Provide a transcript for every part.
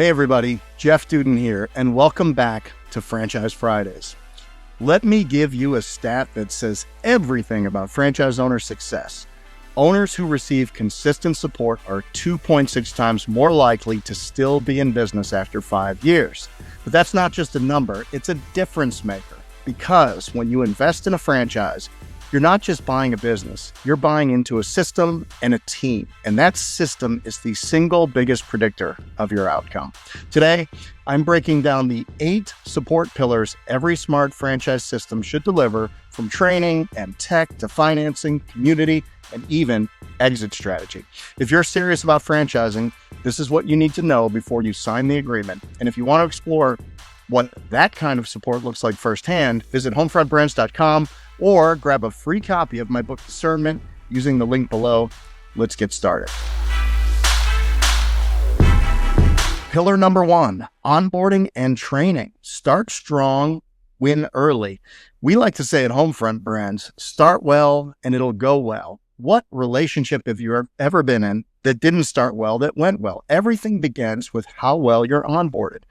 Hey everybody, Jeff Dudan here, and welcome back to Franchise Fridays. Let me give you a stat that says everything about franchise owner success. Owners who receive consistent support are 2.6 times more likely to still be in business after 5 years. But that's not just a number, it's a difference maker. Because when you invest in a franchise, you're not just buying a business, you're buying into a system and a team. And that system is the single biggest predictor of your outcome. Today, I'm breaking down the 8 support pillars every smart franchise system should deliver, from training and tech to financing, community, and even exit strategy. If you're serious about franchising, this is what you need to know before you sign the agreement. And if you want to explore what that kind of support looks like firsthand, visit HomeFrontBrands.com or grab a free copy of my book, Discernment, using the link below. Let's get started. Pillar number 1, onboarding and training. Start strong, win early. We like to say at HomeFront Brands, start well and it'll go well. What relationship have you ever been in that didn't start well, that went well? Everything begins with how well you're onboarded.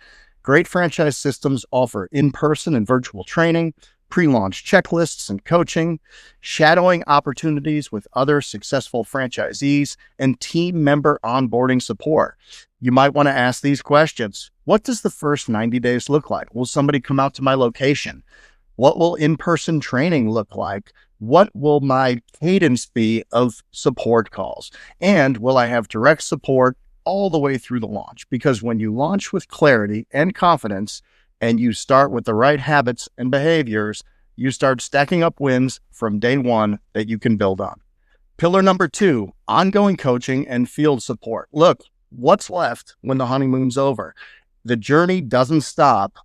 Great franchise systems offer in-person and virtual training, pre-launch checklists and coaching, shadowing opportunities with other successful franchisees, and team member onboarding support. You might want to ask these questions. What does the first 90 days look like? Will somebody come out to my location? What will in-person training look like? What will my cadence be of support calls? And will I have direct support all the way through the launch? Because when you launch with clarity and confidence, and you start with the right habits and behaviors, you start stacking up wins from day one that you can build on. Pillar number 2, ongoing coaching and field support. Look, what's left when the honeymoon's over? The journey doesn't stop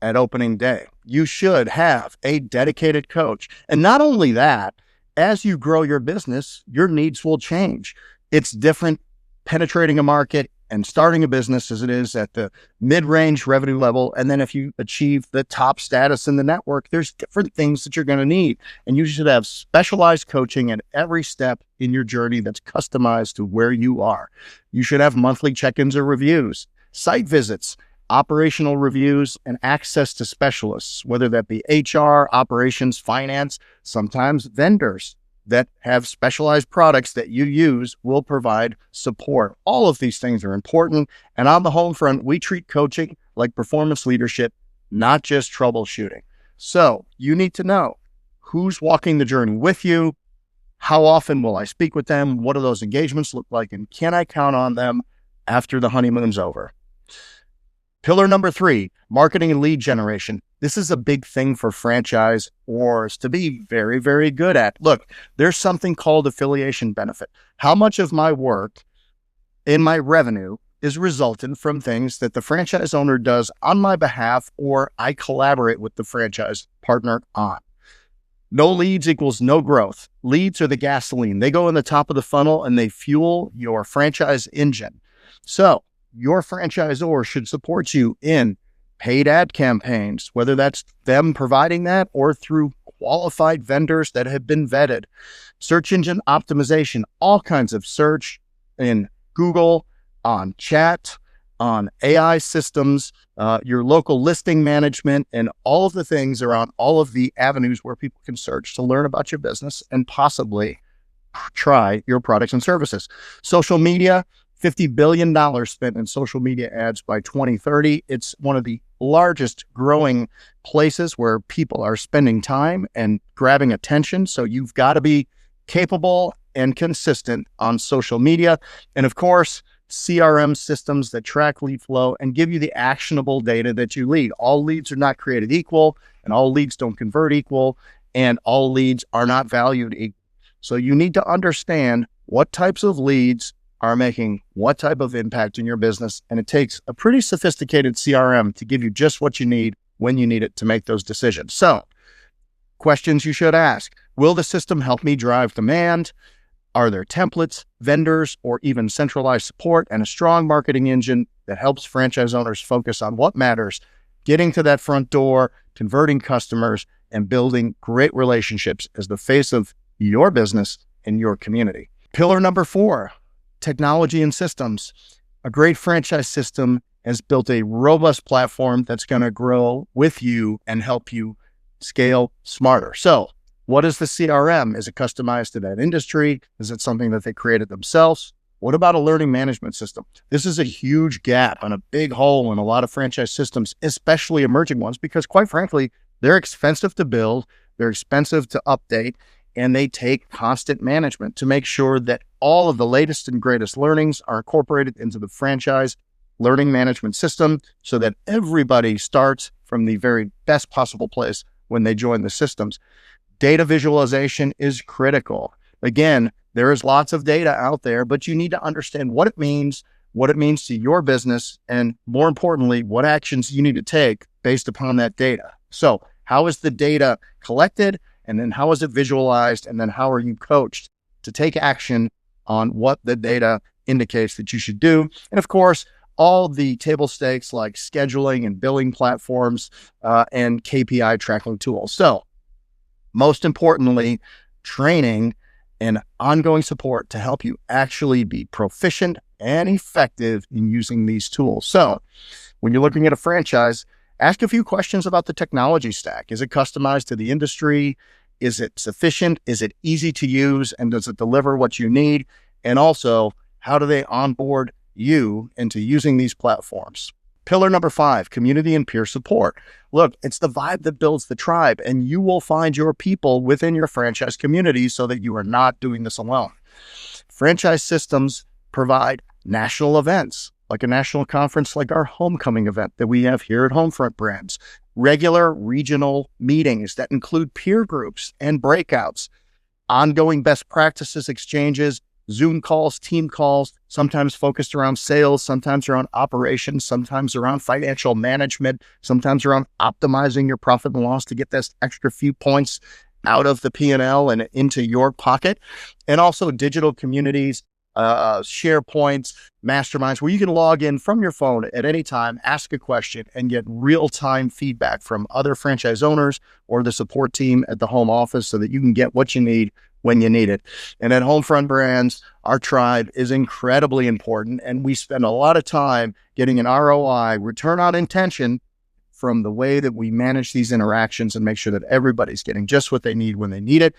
at opening day. You should have a dedicated coach. And not only that, as you grow your business, your needs will change. It's different penetrating a market and starting a business as it is at the mid-range revenue level. And then if you achieve the top status in the network, there's different things that you're going to need. And you should have specialized coaching at every step in your journey that's customized to where you are. You should have monthly check-ins or reviews, site visits, operational reviews, and access to specialists, whether that be HR, operations, finance, sometimes vendors that have specialized products that you use will provide support. All of these things are important. And on the home front, we treat coaching like performance leadership, not just troubleshooting. So you need to know who's walking the journey with you. How often will I speak with them? What do those engagements look like? And can I count on them after the honeymoon's over? Pillar number 3, marketing and lead generation. This is a big thing for franchisors to be very, very good at. Look, there's something called affiliation benefit. How much of my work in my revenue is resultant from things that the franchise owner does on my behalf or I collaborate with the franchise partner on? No leads equals no growth. Leads are the gasoline. They go in the top of the funnel and they fuel your franchise engine. So your franchisor should support you in paid ad campaigns, whether that's them providing that or through qualified vendors that have been vetted. Search engine optimization, all kinds of search in Google, on chat, on AI systems, your local listing management, and all of the things around all of the avenues where people can search to learn about your business and possibly try your products and services. Social media, $50 billion spent in social media ads by 2030. It's one of the largest growing places where people are spending time and grabbing attention. So you've got to be capable and consistent on social media. And of course, CRM systems that track lead flow and give you the actionable data that you lead. All leads are not created equal, and all leads don't convert equal, and all leads are not valued equal. So you need to understand what types of leads are making what type of impact in your business. And it takes a pretty sophisticated CRM to give you just what you need when you need it to make those decisions. So questions you should ask: will the system help me drive demand? Are there templates, vendors, or even centralized support and a strong marketing engine that helps franchise owners focus on what matters, getting to that front door, converting customers, and building great relationships as the face of your business and your community? Pillar number 4, technology and systems. A great franchise system has built a robust platform that's going to grow with you and help you scale smarter. So what is the CRM? Is it customized to that industry? Is it something that they created themselves? What about a learning management system? This is a huge gap and a big hole in a lot of franchise systems, especially emerging ones, because quite frankly, they're expensive to build, they're expensive to update, and they take constant management to make sure that all of the latest and greatest learnings are incorporated into the franchise learning management system so that everybody starts from the very best possible place when they join the systems. Data visualization is critical. Again, there is lots of data out there, but you need to understand what it means to your business, and more importantly, what actions you need to take based upon that data. So how is the data collected? And then how is it visualized? And then how are you coached to take action on what the data indicates that you should do? And of course, all the table stakes like scheduling and billing platforms and KPI tracking tools. So most importantly, training and ongoing support to help you actually be proficient and effective in using these tools. So when you're looking at a franchise, ask a few questions about the technology stack. Is it customized to the industry? Is it sufficient? Is it easy to use? And does it deliver what you need? And also, how do they onboard you into using these platforms? Pillar number 5, community and peer support. Look, it's the vibe that builds the tribe, and you will find your people within your franchise community so that you are not doing this alone. Franchise systems provide national events, like a national conference like our homecoming event that we have here at HomeFront Brands, regular regional meetings that include peer groups and breakouts, ongoing best practices exchanges, Zoom calls, team calls, sometimes focused around sales, sometimes around operations, sometimes around financial management, sometimes around optimizing your profit and loss to get this extra few points out of the P&L and into your pocket. And also digital communities, SharePoints, masterminds, where you can log in from your phone at any time, ask a question, and get real-time feedback from other franchise owners or the support team at the home office so that you can get what you need when you need it. And at HomeFront Brands, our tribe is incredibly important, and we spend a lot of time getting an ROI, return on intention, from the way that we manage these interactions and make sure that everybody's getting just what they need when they need it.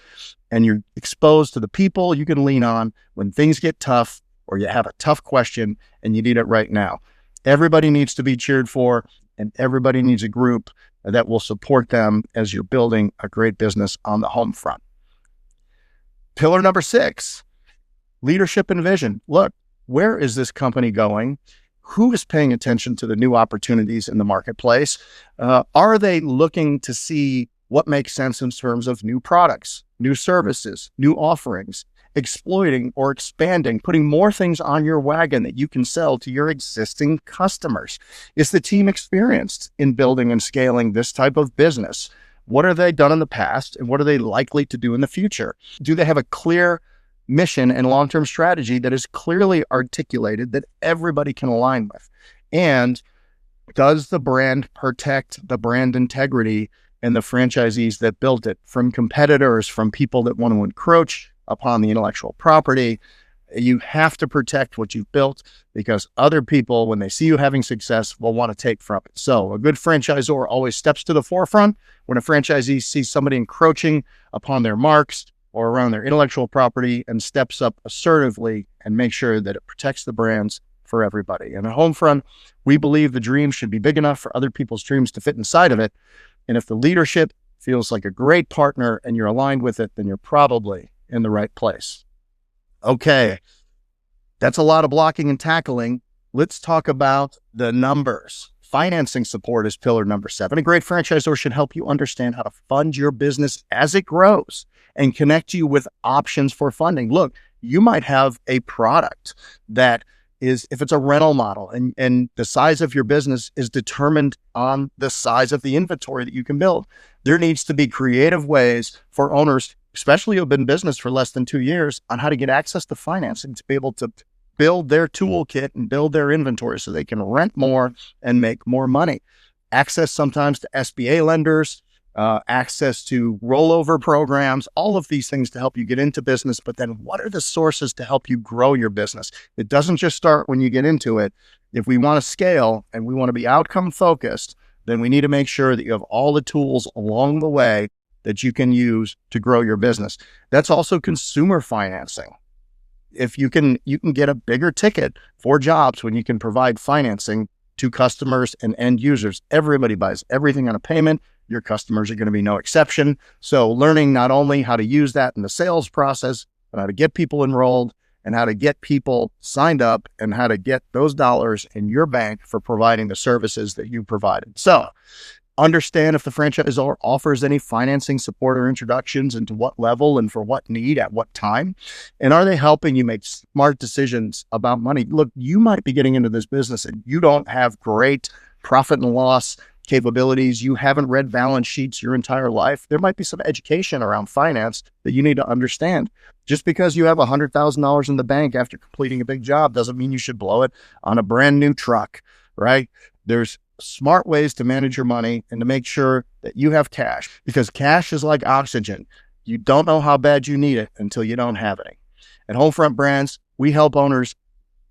And you're exposed to the people you can lean on when things get tough or you have a tough question and you need it right now. Everybody needs to be cheered for, and everybody needs a group that will support them as you're building a great business on the home front. Pillar number 6, leadership and vision. Look, where is this company going? Who is paying attention to the new opportunities in the marketplace? Are they looking to see what makes sense in terms of new products, new services, new offerings, exploiting or expanding, putting more things on your wagon that you can sell to your existing customers? Is the team experienced in building and scaling this type of business? What have they done in the past, and what are they likely to do in the future? Do they have a clear mission and long-term strategy that is clearly articulated that everybody can align with? And does the brand protect the brand integrity and the franchisees that built it from competitors, from people that want to encroach upon the intellectual property? You have to protect what you've built, because other people, when they see you having success, will want to take from it. So a good franchisor always steps to the forefront when a franchisee sees somebody encroaching upon their marks or around their intellectual property, and steps up assertively and makes sure that it protects the brands for everybody. And at HomeFront, we believe the dream should be big enough for other people's dreams to fit inside of it. And if the leadership feels like a great partner and you're aligned with it, then you're probably in the right place. Okay, that's a lot of blocking and tackling. Let's talk about the numbers. Financing support is pillar number 7. A great franchisor should help you understand how to fund your business as it grows and connect you with options for funding. Look, you might have a product that is, if it's a rental model and the size of your business is determined on the size of the inventory that you can build, there needs to be creative ways for owners, especially who have been in business for less than 2 years, on how to get access to financing to be able to build their toolkit and build their inventory so they can rent more and make more money. Access sometimes to SBA lenders, access to rollover programs, all of these things to help you get into business. But then what are the sources to help you grow your business? It doesn't just start when you get into it. If we want to scale and we want to be outcome focused, then we need to make sure that you have all the tools along the way that you can use to grow your business. That's also consumer financing. If you can get a bigger ticket for jobs when you can provide financing to customers and end users. Everybody buys everything on a payment. Your customers are going to be no exception. So learning not only how to use that in the sales process, but how to get people enrolled and how to get people signed up and how to get those dollars in your bank for providing the services that you provided. So understand if the franchisor offers any financing support or introductions and to what level and for what need at what time. And are they helping you make smart decisions about money? Look, you might be getting into this business and you don't have great profit and loss capabilities. You haven't read balance sheets your entire life. There might be some education around finance that you need to understand. Just because you have $100,000 in the bank after completing a big job doesn't mean you should blow it on a brand new truck, right? There's smart ways to manage your money and to make sure that you have cash, because cash is like oxygen. You don't know how bad you need it until you don't have any. At HomeFront Brands, we help owners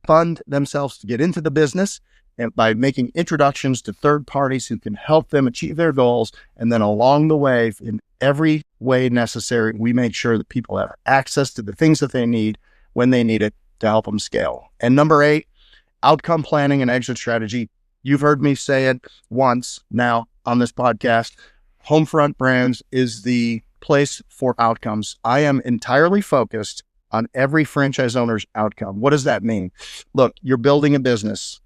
fund themselves to get into the business and by making introductions to third parties who can help them achieve their goals. And then along the way, in every way necessary, we make sure that people have access to the things that they need when they need it to help them scale. And number 8, outcome planning and exit strategy. You've heard me say it once now on this podcast. HomeFront Brands is the place for outcomes. I am entirely focused on every franchise owner's outcome. What does that mean? Look, you're building a business.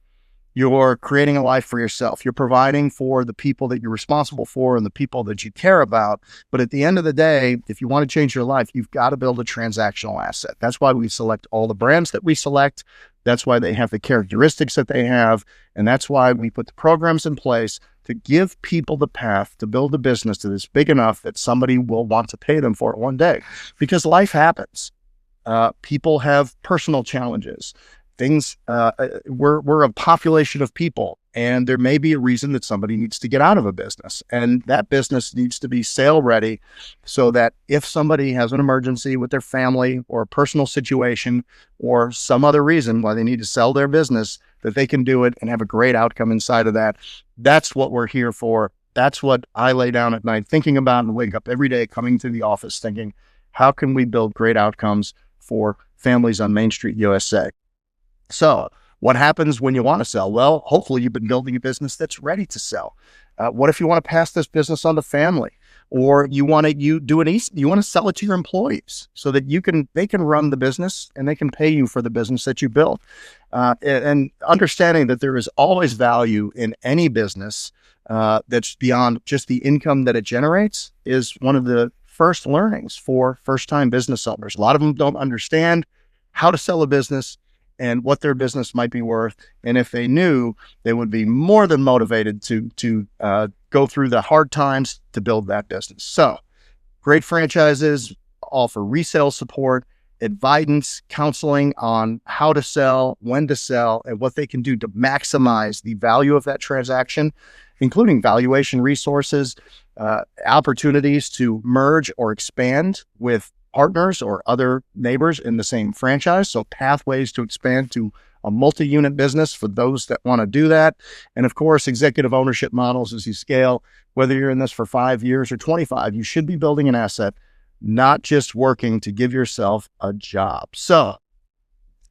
You're creating a life for yourself. You're providing for the people that you're responsible for and the people that you care about. But at the end of the day, if you want to change your life, you've got to build a transactional asset. That's why we select all the brands that we select. That's why they have the characteristics that they have. And that's why we put the programs in place to give people the path to build a business that is big enough that somebody will want to pay them for it one day. Because life happens. People have personal challenges. We're a population of people, and there may be a reason that somebody needs to get out of a business, and that business needs to be sale ready so that if somebody has an emergency with their family or a personal situation or some other reason why they need to sell their business, that they can do it and have a great outcome inside of that. That's what we're here for. That's what I lay down at night thinking about and wake up every day coming to the office thinking, how can we build great outcomes for families on Main Street, USA? So what happens when you want to sell? Well, hopefully you've been building a business that's ready to sell. What if you want to pass this business on to family, or you want to sell it to your employees so that they can run the business and they can pay you for the business that you built. And understanding that there is always value in any business that's beyond just the income that it generates is one of the first learnings for first-time business owners. A lot of them don't understand how to sell a business and what their business might be worth. And if they knew, they would be more than motivated to go through the hard times to build that business. So great franchises offer resale support, advice, counseling on how to sell, when to sell, and what they can do to maximize the value of that transaction, including valuation resources, opportunities to merge or expand with partners or other neighbors in the same franchise. So pathways to expand to a multi-unit business for those that want to do that. And of course, executive ownership models as you scale. Whether you're in this for 5 years or 25, you should be building an asset, not just working to give yourself a job. So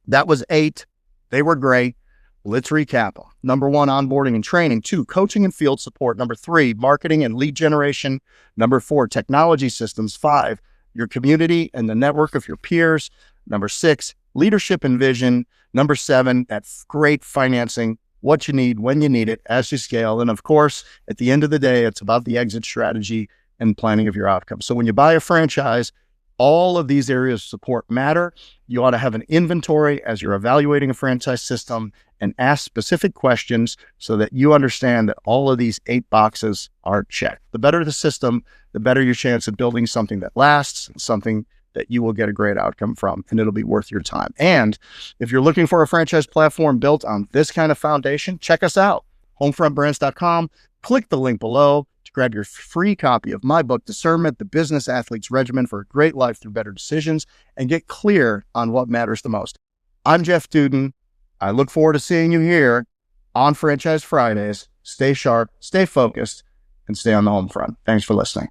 that was 8. They were great. Let's recap them. Number 1, onboarding and training. 2, coaching and field support. Number 3, marketing and lead generation. Number 4, technology systems. 5, your community and the network of your peers. Number 6, leadership and vision. Number 7, that's great financing, what you need, when you need it, as you scale. And of course, at the end of the day, it's about the exit strategy and planning of your outcomes. So when you buy a franchise, all of these areas of support matter. You ought to have an inventory as you're evaluating a franchise system and ask specific questions so that you understand that all of these 8 boxes are checked. The better the system, the better your chance of building something that lasts, something that you will get a great outcome from, and it'll be worth your time. And if you're looking for a franchise platform built on this kind of foundation, check us out, homefrontbrands.com. Click the link below to grab your free copy of my book, Discernment, The Business Athlete's Regimen for a Great Life Through Better Decisions, and get clear on what matters the most. I'm Jeff Dudan. I look forward to seeing you here on Franchise Fridays. Stay sharp, stay focused, and stay on the home front. Thanks for listening.